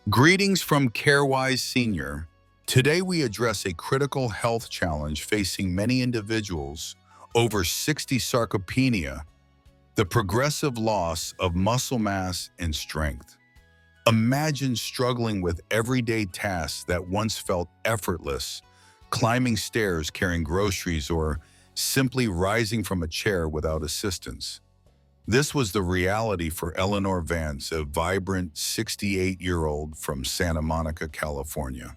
Greetings from CareWise Senior. Today we address a critical health challenge facing many individuals over 60 sarcopenia, the progressive loss of muscle mass and strength. Imagine struggling with everyday tasks that once felt effortless, climbing stairs, carrying groceries, or simply rising from a chair without assistance. This was the reality for Eleanor Vance, a vibrant 68-year-old from Santa Monica, California.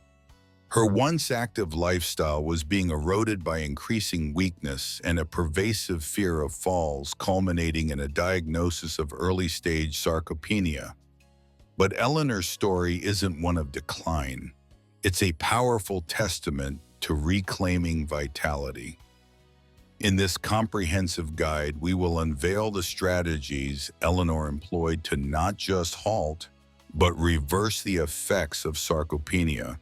Her once active lifestyle was being eroded by increasing weakness and a pervasive fear of falls, culminating in a diagnosis of early-stage sarcopenia. But Eleanor's story isn't one of decline. It's a powerful testament to reclaiming vitality. In this comprehensive guide, we will unveil the strategies Eleanor employed to not just halt, but reverse the effects of sarcopenia.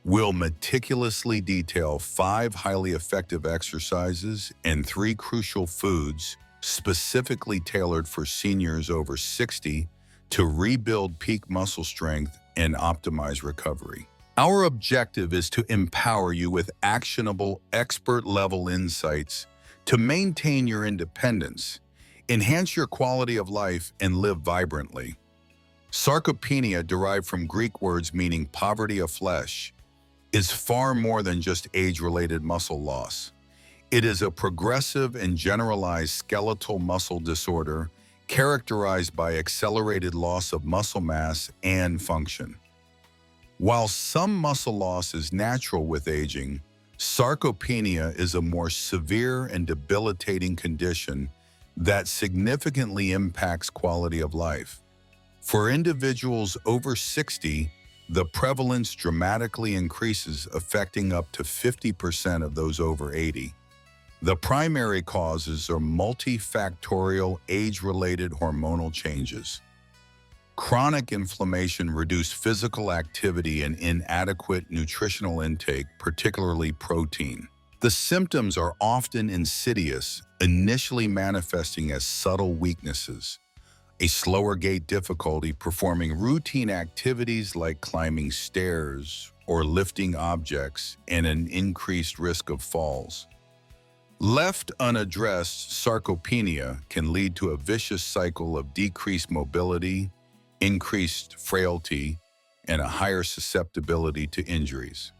We'll meticulously detail 5 highly effective exercises and 3 crucial foods specifically tailored for seniors over 60 to rebuild peak muscle strength and optimize recovery. Our objective is to empower you with actionable, expert-level insights to maintain your independence, enhance your quality of life, and live vibrantly. Sarcopenia, derived from Greek words meaning poverty of flesh, is far more than just age-related muscle loss. It is a progressive and generalized skeletal muscle disorder characterized by accelerated loss of muscle mass and function. While some muscle loss is natural with aging, sarcopenia is a more severe and debilitating condition that significantly impacts quality of life. For individuals over 60, the prevalence dramatically increases, affecting up to 50% of those over 80. The primary causes are multifactorial age-related hormonal changes. Chronic inflammation, reduced physical activity, and inadequate nutritional intake, particularly protein. The symptoms are often insidious, initially manifesting as subtle weaknesses, a slower gait, difficulty performing routine activities like climbing stairs or lifting objects, and an increased risk of falls. Left unaddressed, sarcopenia can lead to a vicious cycle of decreased mobility, increased frailty, and a higher susceptibility to injuries.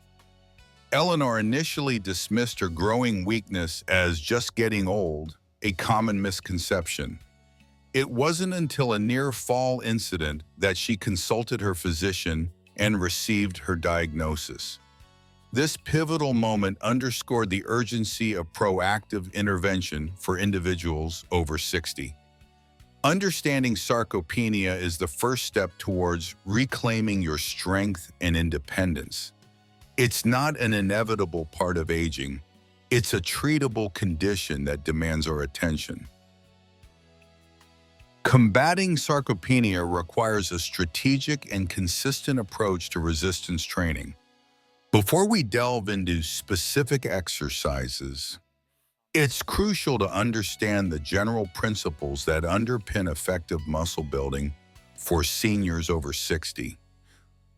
Eleanor initially dismissed her growing weakness as just getting old, a common misconception. It wasn't until a near-fall incident that she consulted her physician and received her diagnosis. This pivotal moment underscored the urgency of proactive intervention for individuals over 60. Understanding sarcopenia is the first step towards reclaiming your strength and independence. It's not an inevitable part of aging. It's a treatable condition that demands our attention. Combating sarcopenia requires a strategic and consistent approach to resistance training. Before we delve into specific exercises, it's crucial to understand the general principles that underpin effective muscle building for seniors over 60.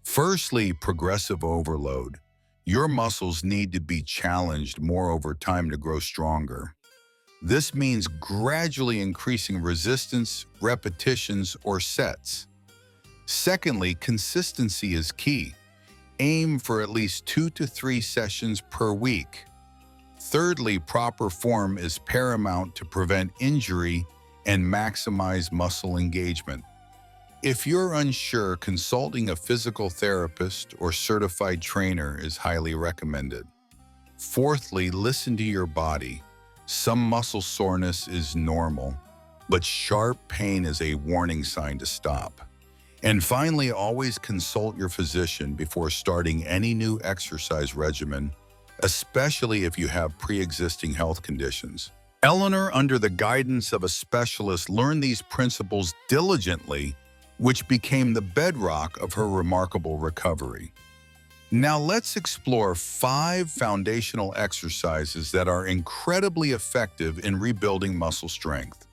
Firstly, progressive overload. Your muscles need to be challenged more over time to grow stronger. This means gradually increasing resistance, repetitions, or sets. Secondly, consistency is key. Aim for at least 2 to 3 sessions per week. Thirdly, proper form is paramount to prevent injury and maximize muscle engagement. If you're unsure, consulting a physical therapist or certified trainer is highly recommended. Fourthly, listen to your body. Some muscle soreness is normal, but sharp pain is a warning sign to stop. And finally, always consult your physician before starting any new exercise regimen, especially if you have pre-existing health conditions. Eleanor, under the guidance of a specialist, learned these principles diligently, which became the bedrock of her remarkable recovery. Now let's explore 5 foundational exercises that are incredibly effective in rebuilding muscle strength.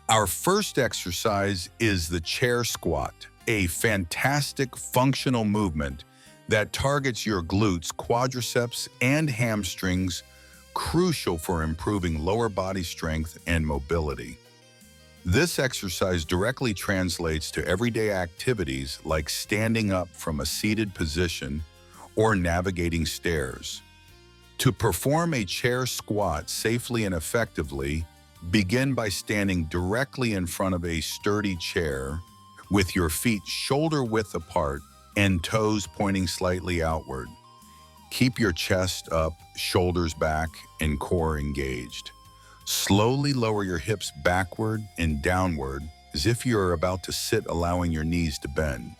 Our first exercise is the chair squat. a fantastic functional movement that targets your glutes, quadriceps, and hamstrings, crucial for improving lower body strength and mobility. This exercise directly translates to everyday activities like standing up from a seated position or navigating stairs. To perform a chair squat safely and effectively, begin by standing directly in front of a sturdy chair with your feet shoulder-width apart and toes pointing slightly outward. Keep your chest up, shoulders back, and core engaged. Slowly lower your hips backward and downward as if you are about to sit, allowing your knees to bend.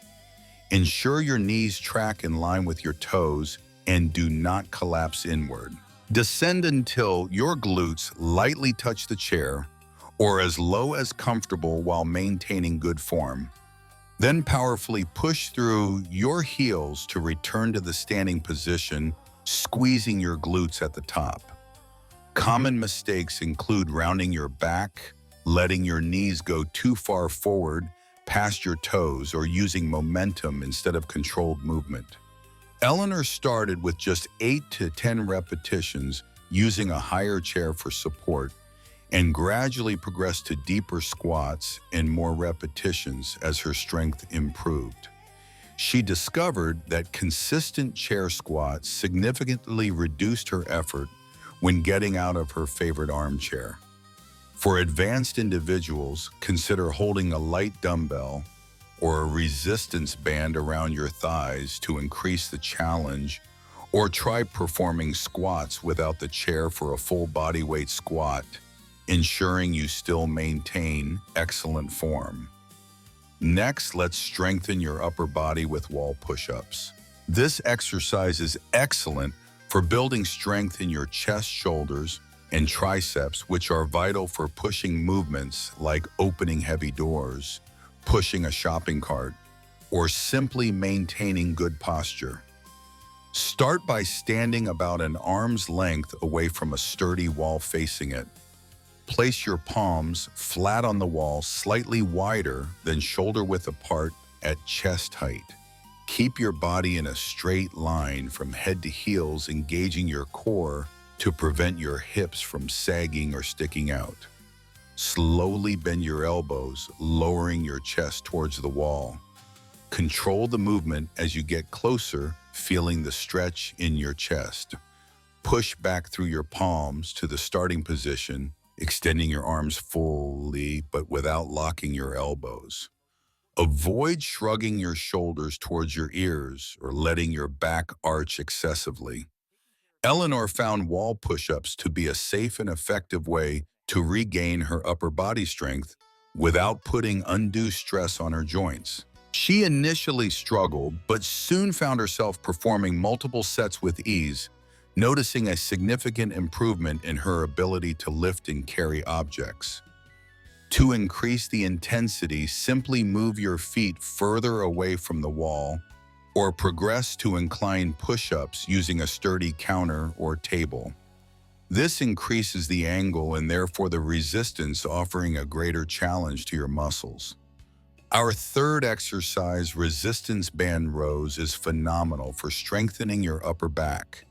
Ensure your knees track in line with your toes and do not collapse inward. Descend until your glutes lightly touch the chair or as low as comfortable while maintaining good form. Then powerfully push through your heels to return to the standing position, squeezing your glutes at the top. Common mistakes include rounding your back, letting your knees go too far forward past your toes, or using momentum instead of controlled movement. Eleanor started with just 8 to 10 repetitions using a higher chair for support and gradually progressed to deeper squats and more repetitions as her strength improved. She discovered that consistent chair squats significantly reduced her effort when getting out of her favorite armchair. For advanced individuals, consider holding a light dumbbell or a resistance band around your thighs to increase the challenge, or try performing squats without the chair for a full body weight squat, ensuring you still maintain excellent form. Next, let's strengthen your upper body with wall push-ups. This exercise is excellent for building strength in your chest, shoulders, and triceps, which are vital for pushing movements like opening heavy doors, pushing a shopping cart, or simply maintaining good posture. Start by standing about an arm's length away from a sturdy wall facing it. Place your palms flat on the wall, slightly wider than shoulder-width apart at chest height. Keep your body in a straight line from head to heels, engaging your core to prevent your hips from sagging or sticking out. Slowly bend your elbows, lowering your chest towards the wall. Control the movement as you get closer, feeling the stretch in your chest. Push back through your palms to the starting position, extending your arms fully but without locking your elbows. Avoid shrugging your shoulders towards your ears or letting your back arch excessively. Eleanor found wall push-ups to be a safe and effective way to regain her upper body strength without putting undue stress on her joints. She initially struggled, but soon found herself performing multiple sets with ease, noticing a significant improvement in her ability to lift and carry objects. To increase the intensity, simply move your feet further away from the wall or progress to incline push-ups using a sturdy counter or table. This increases the angle and therefore the resistance, offering a greater challenge to your muscles. Our third exercise, resistance band rows, is phenomenal for strengthening your upper back,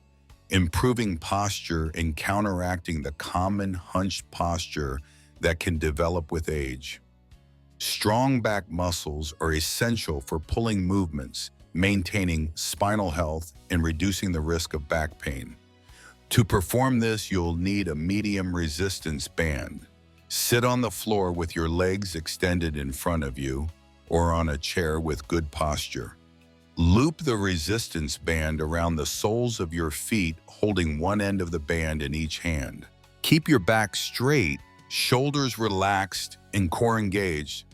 improving posture, and counteracting the common hunched posture that can develop with age. Strong back muscles are essential for pulling movements, maintaining spinal health, and reducing the risk of back pain. To perform this, you'll need a medium resistance band. Sit on the floor with your legs extended in front of you or on a chair with good posture. Loop the resistance band around the soles of your feet, holding one end of the band in each hand. Keep your back straight, shoulders relaxed, and core engaged.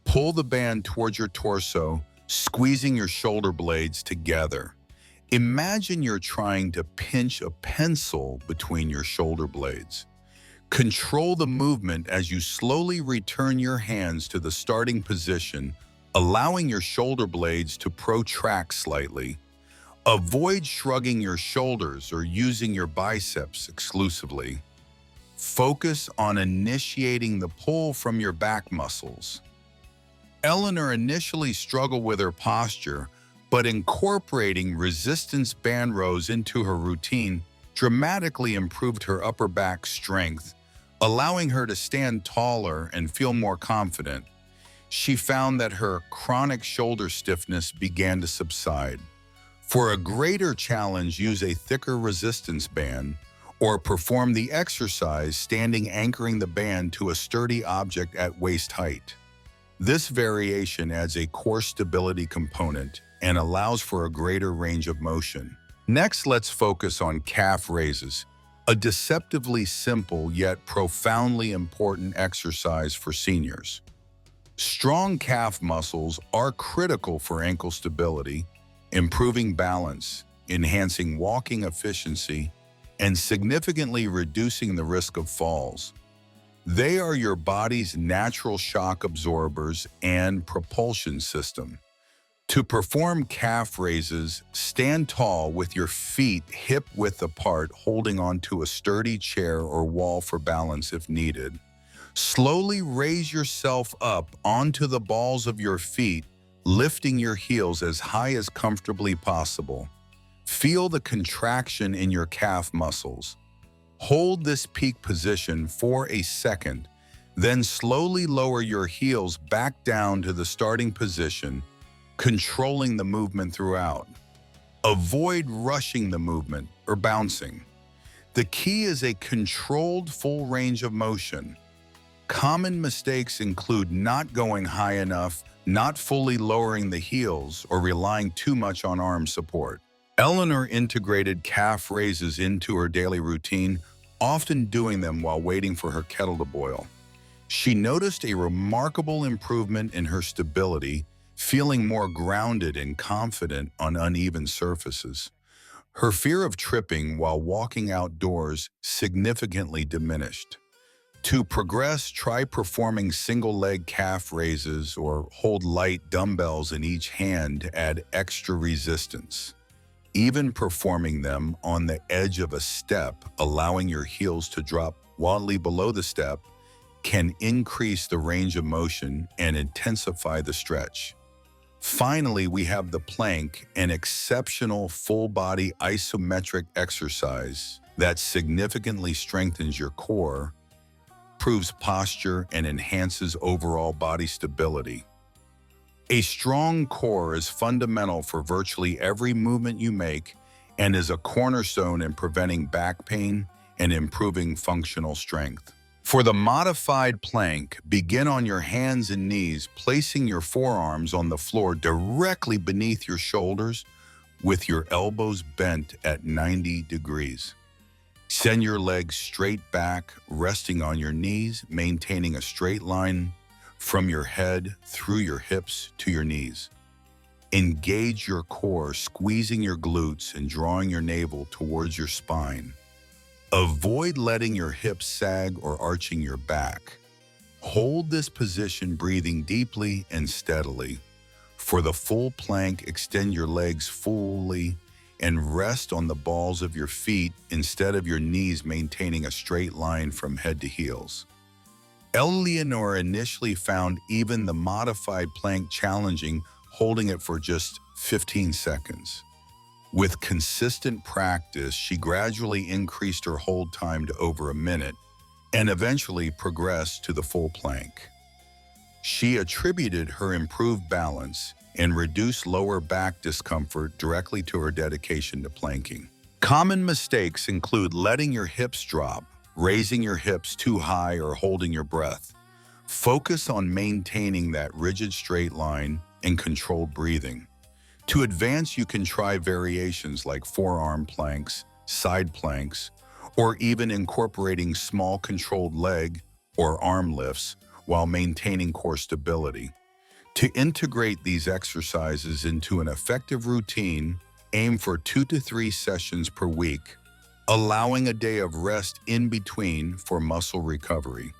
Pull the band towards your torso, squeezing your shoulder blades together. Imagine you're trying to pinch a pencil between your shoulder blades. Control the movement as you slowly return your hands to the starting position, allowing your shoulder blades to protract slightly. Avoid shrugging your shoulders or using your biceps exclusively. Focus on initiating the pull from your back muscles. Eleanor initially struggled with her posture, but incorporating resistance band rows into her routine dramatically improved her upper back strength, allowing her to stand taller and feel more confident. She found that her chronic shoulder stiffness began to subside. For a greater challenge, use a thicker resistance band or perform the exercise standing anchoring the band to a sturdy object at waist height. This variation adds a core stability component and allows for a greater range of motion. Next, let's focus on calf raises, a deceptively simple yet profoundly important exercise for seniors. Strong calf muscles are critical for ankle stability, improving balance, enhancing walking efficiency, and significantly reducing the risk of falls. They are your body's natural shock absorbers and propulsion system. To perform calf raises, stand tall with your feet hip-width apart, holding onto a sturdy chair or wall for balance if needed. Slowly raise yourself up onto the balls of your feet, lifting your heels as high as comfortably possible. Feel the contraction in your calf muscles. Hold this peak position for a second, then slowly lower your heels back down to the starting position, controlling the movement throughout. Avoid rushing the movement or bouncing. The key is a controlled full range of motion. Common mistakes include not going high enough, not fully lowering the heels, or relying too much on arm support. Eleanor integrated calf raises into her daily routine, often doing them while waiting for her kettle to boil. She noticed a remarkable improvement in her stability, feeling more grounded and confident on uneven surfaces. Her fear of tripping while walking outdoors significantly diminished. To progress, try performing single-leg calf raises or hold light dumbbells in each hand to add extra resistance. Even performing them on the edge of a step, allowing your heels to drop wildly below the step, can increase the range of motion and intensify the stretch. Finally, we have the plank, an exceptional full-body isometric exercise that significantly strengthens your core, improves posture, and enhances overall body stability. A strong core is fundamental for virtually every movement you make and is a cornerstone in preventing back pain and improving functional strength. For the modified plank, begin on your hands and knees, placing your forearms on the floor directly beneath your shoulders with your elbows bent at 90 degrees. Send your legs straight back, resting on your knees, maintaining a straight line from your head through your hips to your knees. Engage your core, squeezing your glutes and drawing your navel towards your spine. Avoid letting your hips sag or arching your back. Hold this position, breathing deeply and steadily. For the full plank, extend your legs fully and rest on the balls of your feet instead of your knees, maintaining a straight line from head to heels. Eleanor initially found even the modified plank challenging, holding it for just 15 seconds. With consistent practice, she gradually increased her hold time to over a minute and eventually progressed to the full plank. She attributed her improved balance and reduced lower back discomfort directly to her dedication to planking. Common mistakes include letting your hips drop, raising your hips too high, or holding your breath. Focus on maintaining that rigid straight line and controlled breathing. To advance, you can try variations like forearm planks, side planks, or even incorporating small controlled leg or arm lifts while maintaining core stability. To integrate these exercises into an effective routine, aim for 2 to 3 sessions per week, allowing a day of rest in between for muscle recovery.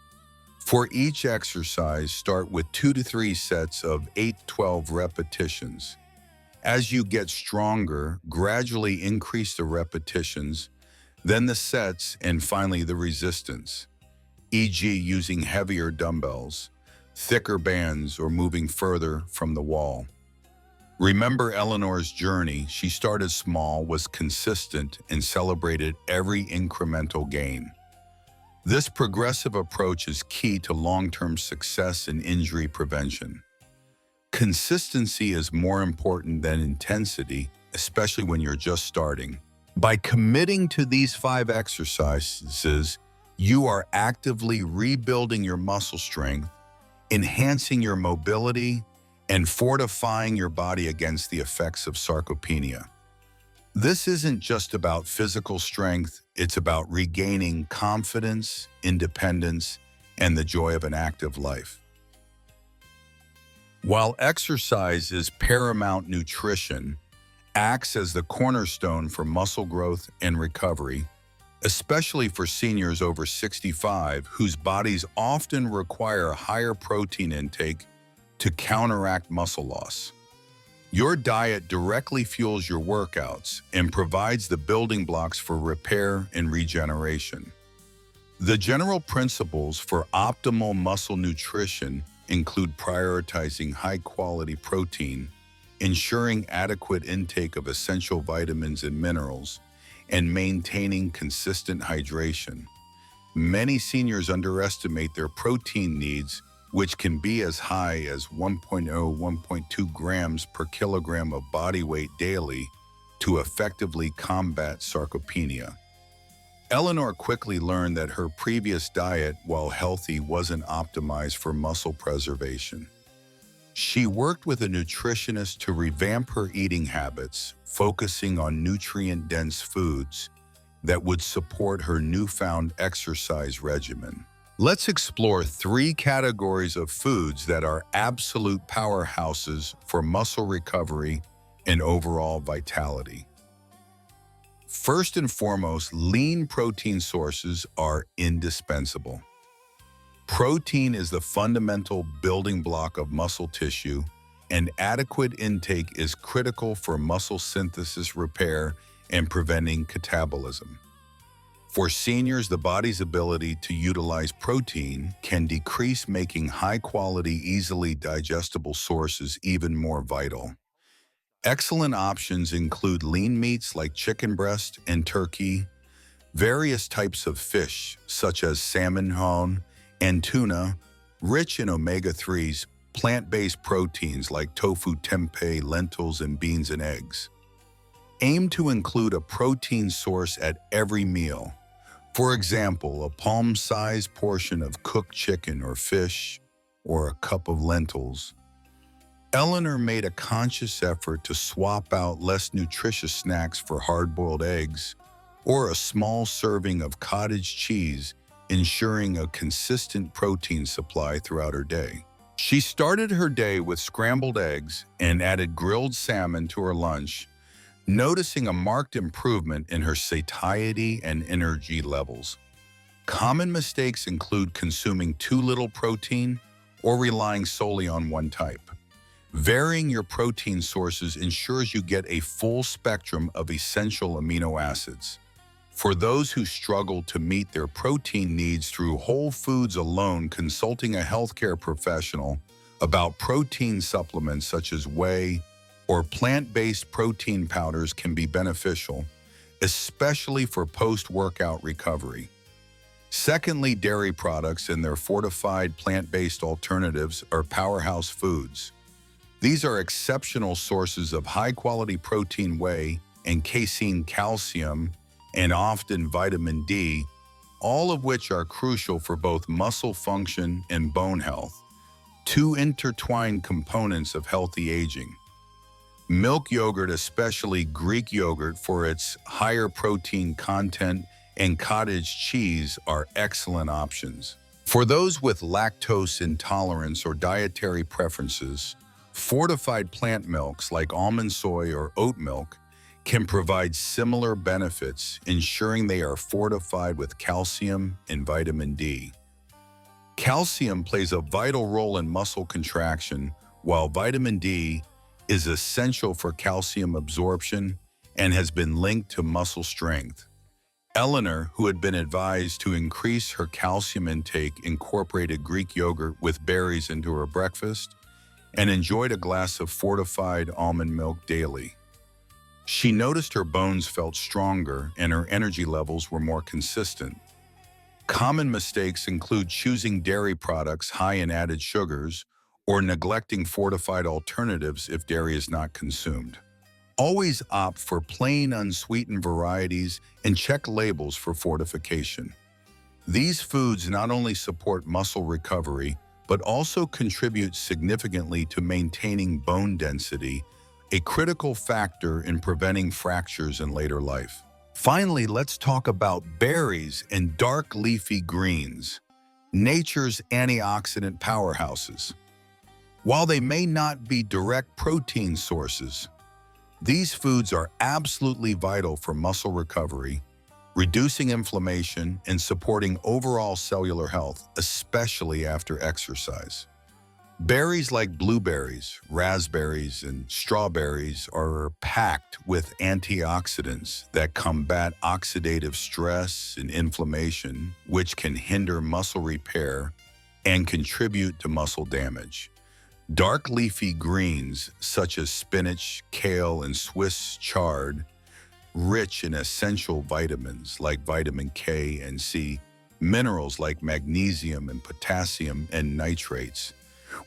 For each exercise, start with 2 to 3 sets of 8-12 repetitions. As you get stronger, gradually increase the repetitions, then the sets, and finally the resistance, e.g. using heavier dumbbells. thicker bands, or moving further from the wall. Remember Eleanor's journey. She started small, was consistent, and celebrated every incremental gain. This progressive approach is key to long-term success and injury prevention. Consistency is more important than intensity, especially when you're just starting. By committing to these 5 exercises, you are actively rebuilding your muscle strength, enhancing your mobility, and fortifying your body against the effects of sarcopenia. This isn't just about physical strength, it's about regaining confidence, independence, and the joy of an active life. While exercise is paramount, nutrition acts as the cornerstone for muscle growth and recovery, especially for seniors over 65 whose bodies often require a higher protein intake to counteract muscle loss. Your diet directly fuels your workouts and provides the building blocks for repair and regeneration. The general principles for optimal muscle nutrition include prioritizing high-quality protein, ensuring adequate intake of essential vitamins and minerals, and maintaining consistent hydration. Many seniors underestimate their protein needs, which can be as high as 1.2 grams per kilogram of body weight daily to effectively combat sarcopenia. Eleanor quickly learned that her previous diet, while healthy, wasn't optimized for muscle preservation. She worked with a nutritionist to revamp her eating habits, focusing on nutrient-dense foods that would support her newfound exercise regimen. Let's explore 3 categories of foods that are absolute powerhouses for muscle recovery and overall vitality. First and foremost, lean protein sources are indispensable. Protein is the fundamental building block of muscle tissue, and adequate intake is critical for muscle synthesis, repair, and preventing catabolism. For seniors, the body's ability to utilize protein can decrease, making high-quality, easily digestible sources even more vital. Excellent options include lean meats like chicken breast and turkey, various types of fish such as salmon, hone, and tuna, rich in omega-3s, plant-based proteins like tofu, tempeh, lentils, and beans and eggs. Aim to include a protein source at every meal. For example, a palm-sized portion of cooked chicken or fish, or a cup of lentils. Eleanor made a conscious effort to swap out less nutritious snacks for hard-boiled eggs or a small serving of cottage cheese, ensuring a consistent protein supply throughout her day. She started her day with scrambled eggs and added grilled salmon to her lunch, noticing a marked improvement in her satiety and energy levels. Common mistakes include consuming too little protein or relying solely on one type. Varying your protein sources ensures you get a full spectrum of essential amino acids. For those who struggle to meet their protein needs through whole foods alone, consulting a healthcare professional about protein supplements such as whey or plant-based protein powders can be beneficial, especially for post-workout recovery. Secondly, dairy products and their fortified plant-based alternatives are powerhouse foods. These are exceptional sources of high-quality protein, whey, and casein, calcium, and often vitamin D, all of which are crucial for both muscle function and bone health, 2 intertwined components of healthy aging. Milk yogurt, especially Greek yogurt for its higher protein content, and cottage cheese are excellent options. For those with lactose intolerance or dietary preferences, fortified plant milks like almond, soy, or oat milk can provide similar benefits, ensuring they are fortified with calcium and vitamin D. Calcium plays a vital role in muscle contraction, while vitamin D is essential for calcium absorption and has been linked to muscle strength. Eleanor, who had been advised to increase her calcium intake, incorporated Greek yogurt with berries into her breakfast and enjoyed a glass of fortified almond milk daily. She noticed her bones felt stronger and her energy levels were more consistent. Common mistakes include choosing dairy products high in added sugars or neglecting fortified alternatives if dairy is not consumed. Always opt for plain unsweetened varieties and check labels for fortification. These foods not only support muscle recovery, but also contribute significantly to maintaining bone density, a critical factor in preventing fractures in later life. Finally, let's talk about berries and dark leafy greens, nature's antioxidant powerhouses. While they may not be direct protein sources, these foods are absolutely vital for muscle recovery, reducing inflammation, and supporting overall cellular health, especially after exercise. Berries like blueberries, raspberries, and strawberries are packed with antioxidants that combat oxidative stress and inflammation, which can hinder muscle repair and contribute to muscle damage. Dark leafy greens such as spinach, kale, and Swiss chard, rich in essential vitamins like vitamin K and C, minerals like magnesium and potassium and nitrates,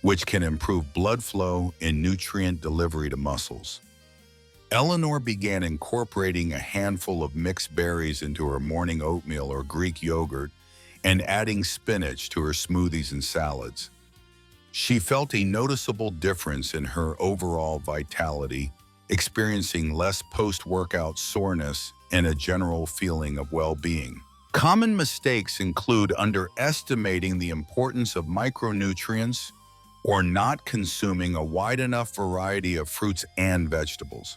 which can improve blood flow and nutrient delivery to muscles. Eleanor began incorporating a handful of mixed berries into her morning oatmeal or Greek yogurt and adding spinach to her smoothies and salads. She felt a noticeable difference in her overall vitality, experiencing less post-workout soreness and a general feeling of well-being. Common mistakes include underestimating the importance of micronutrients or not consuming a wide enough variety of fruits and vegetables.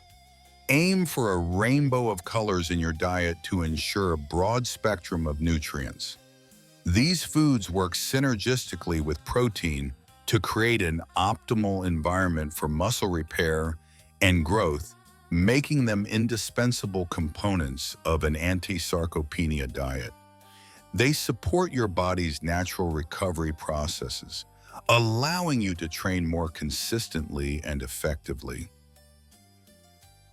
Aim for a rainbow of colors in your diet to ensure a broad spectrum of nutrients. These foods work synergistically with protein to create an optimal environment for muscle repair and growth, making them indispensable components of an anti-sarcopenia diet. They support your body's natural recovery processes, allowing you to train more consistently and effectively.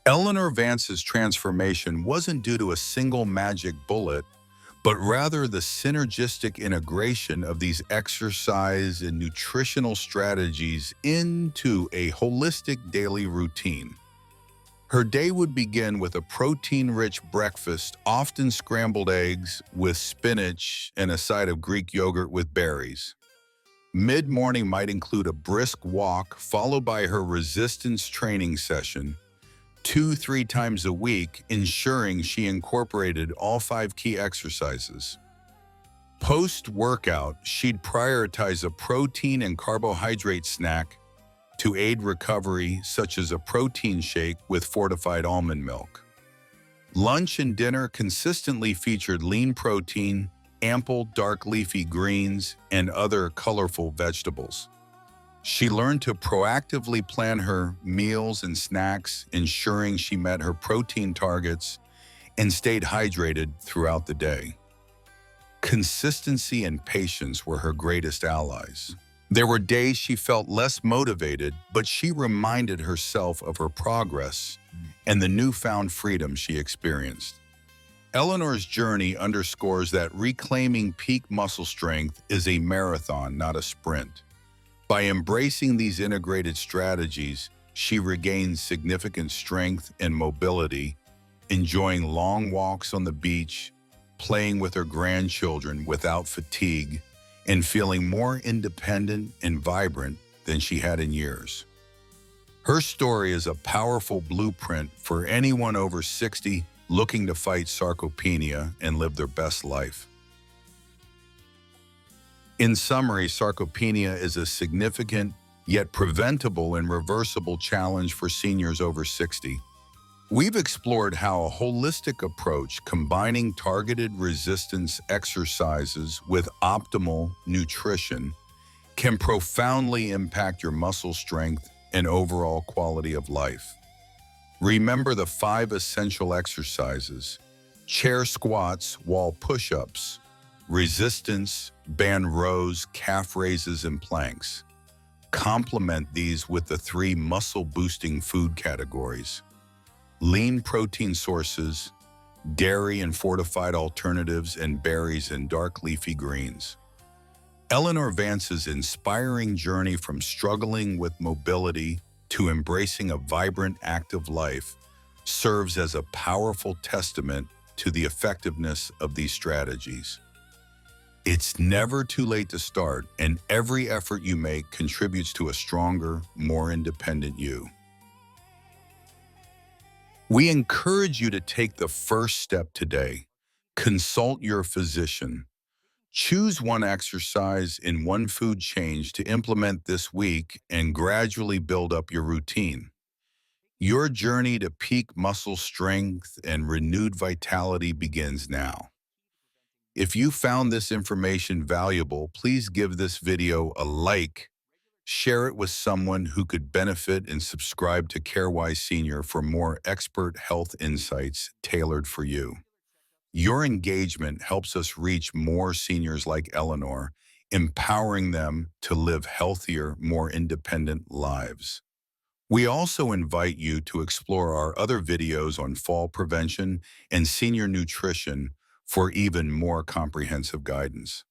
Eleanor Vance's transformation wasn't due to a single magic bullet, but rather the synergistic integration of these exercise and nutritional strategies into a holistic daily routine. Her day would begin with a protein-rich breakfast, often scrambled eggs with spinach and a side of Greek yogurt with berries. Mid-morning might include a brisk walk, followed by her resistance training session, 2-3 times a week, ensuring she incorporated all 5 key exercises. Post-workout, she'd prioritize a protein and carbohydrate snack to aid recovery, such as a protein shake with fortified almond milk. Lunch and dinner consistently featured lean protein, ample dark leafy greens, and other colorful vegetables. She learned to proactively plan her meals and snacks, ensuring she met her protein targets and stayed hydrated throughout the day. Consistency and patience were her greatest allies. There were days she felt less motivated, but she reminded herself of her progress and the newfound freedom she experienced. Eleanor's journey underscores that reclaiming peak muscle strength is a marathon, not a sprint. By embracing these integrated strategies, she regained significant strength and mobility, enjoying long walks on the beach, playing with her grandchildren without fatigue, and feeling more independent and vibrant than she had in years. Her story is a powerful blueprint for anyone over 60 looking to fight sarcopenia and live their best life. In summary, sarcopenia is a significant yet preventable and reversible challenge for seniors over 60. We've explored how a holistic approach combining targeted resistance exercises with optimal nutrition can profoundly impact your muscle strength and overall quality of life. Remember the 5 essential exercises: chair squats, wall push-ups, resistance, band rows, calf raises, and planks. Complement these with the three muscle-boosting food categories: lean protein sources, dairy and fortified alternatives, and berries and dark leafy greens. Eleanor Vance's inspiring journey from struggling with mobility to embracing a vibrant, active life serves as a powerful testament to the effectiveness of these strategies. It's never too late to start, and every effort you make contributes to a stronger, more independent you. We encourage you to take the first step today. Consult your physician. Choose one exercise and one food change to implement this week and gradually build up your routine. Your journey to peak muscle strength and renewed vitality begins now. If you found this information valuable, please give this video a like, share it with someone who could benefit, and subscribe to CareWise Senior for more expert health insights tailored for you. Your engagement helps us reach more seniors like Eleanor, empowering them to live healthier, more independent lives. We also invite you to explore our other videos on fall prevention and senior nutrition for even more comprehensive guidance.